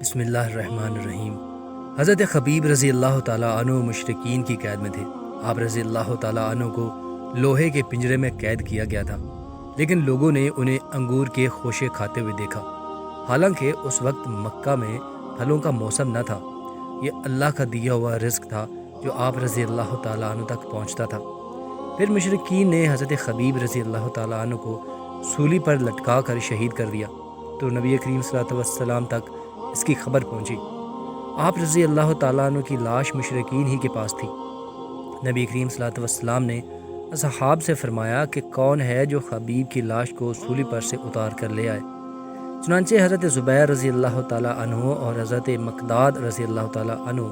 بسم اللہ الرحمن الرحیم۔ حضرت خبیب رضی اللہ تعالیٰ عنہ مشرکین کی قید میں تھے۔ آپ رضی اللہ تعالیٰ عنہ کو لوہے کے پنجرے میں قید کیا گیا تھا، لیکن لوگوں نے انہیں انگور کے خوشے کھاتے ہوئے دیکھا، حالانکہ اس وقت مکہ میں پھلوں کا موسم نہ تھا۔ یہ اللہ کا دیا ہوا رزق تھا جو آپ رضی اللہ تعالیٰ عنہ تک پہنچتا تھا۔ پھر مشرکین نے حضرت خبیب رضی اللہ تعالیٰ عنہ کو سولی پر لٹکا کر شہید کر دیا، تو نبی کریم صلی اللہ علیہ وسلم تک اس کی خبر پہنچی۔ آپ رضی اللہ تعالیٰ عنہ کی لاش مشرکین ہی کے پاس تھی۔ نبی کریم صلی اللہ علیہ وسلم نے اصحاب سے فرمایا کہ کون ہے جو خبیب کی لاش کو سولی پر سے اتار کر لے آئے۔ چنانچہ حضرت زبیر رضی اللہ تعالیٰ عنہ اور حضرت مقداد رضی اللہ تعالیٰ عنہ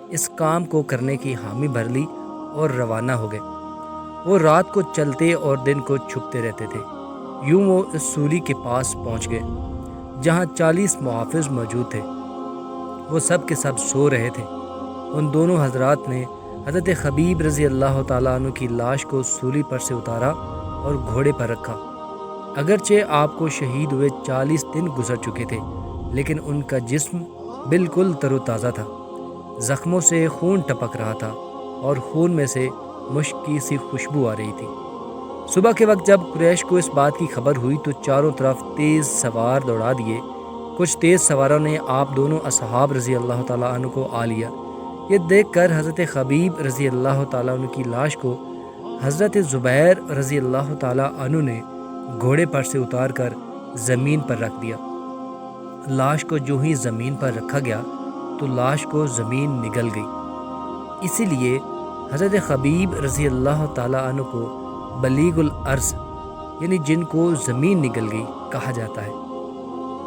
اس کام کو کرنے کی حامی بھر لی اور روانہ ہو گئے۔ وہ رات کو چلتے اور دن کو چھپتے رہتے تھے۔ یوں وہ اس سولی کے پاس پہنچ گئے جہاں 40 محافظ موجود تھے۔ وہ سب کے سب سو رہے تھے۔ ان دونوں حضرات نے حضرت خبیب رضی اللہ تعالیٰ عنہ کی لاش کو سولی پر سے اتارا اور گھوڑے پر رکھا۔ اگرچہ آپ کو شہید ہوئے 40 دن گزر چکے تھے، لیکن ان کا جسم بالکل تر و تازہ تھا۔ زخموں سے خون ٹپک رہا تھا اور خون میں سے مشک کی سی خوشبو آ رہی تھی۔ صبح کے وقت جب قریش کو اس بات کی خبر ہوئی تو چاروں طرف تیز سوار دوڑا دیے۔ کچھ تیز سواروں نے آپ دونوں اصحاب رضی اللہ تعالیٰ عنہ کو آ لیا۔ یہ دیکھ کر حضرت خبیب رضی اللہ تعالیٰ عنہ کی لاش کو حضرت زبیر رضی اللہ تعالیٰ عنہ نے گھوڑے پر سے اتار کر زمین پر رکھ دیا۔ لاش کو جو ہی زمین پر رکھا گیا تو لاش کو زمین نگل گئی۔ اسی لیے حضرت خبیب رضی اللہ تعالیٰ عنہ کو بلیغ الارض یعنی جن کو زمین نگل گئی کہا جاتا ہے۔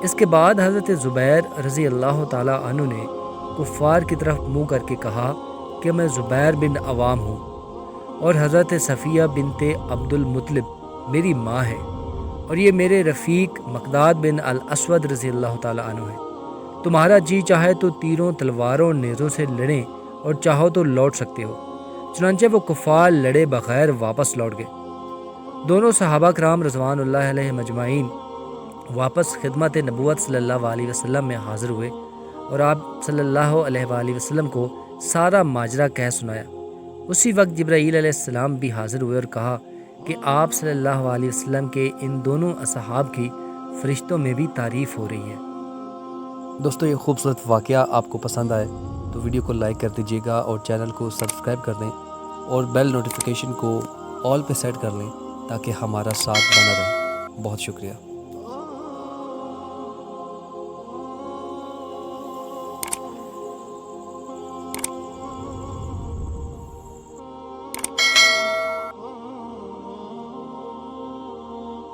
اس کے بعد حضرت زبیر رضی اللہ تعالیٰ عنہ نے کفار کی طرف منہ کر کے کہا کہ میں زبیر بن عوام ہوں اور حضرت صفیہ بنت عبد المطلب میری ماں ہے، اور یہ میرے رفیق مقداد بن الاسود رضی اللہ تعالیٰ عنہ ہے۔ تمہارا جی چاہے تو تیروں تلواروں نیزوں سے لڑیں اور چاہو تو لوٹ سکتے ہو۔ چنانچہ وہ کفار لڑے بغیر واپس لوٹ گئے۔ دونوں صحابہ کرام رضوان اللہ علیہ مجمعین واپس خدمت نبوت صلی اللہ علیہ وسلم میں حاضر ہوئے اور آپ صلی اللہ علیہ وآلہ وسلم کو سارا ماجرا کہہ سنایا۔ اسی وقت جبرائیل علیہ السلام بھی حاضر ہوئے اور کہا کہ آپ صلی اللہ علیہ وسلم کے ان دونوں اصحاب کی فرشتوں میں بھی تعریف ہو رہی ہے۔ دوستو، یہ خوبصورت واقعہ آپ کو پسند آئے تو ویڈیو کو لائک کر دیجیے گا اور چینل کو سبسکرائب کر دیں اور بیل نوٹیفیکیشن کو آل پہ سیٹ کر لیں تاکہ ہمارا ساتھ بنا رہے۔ بہت شکریہ۔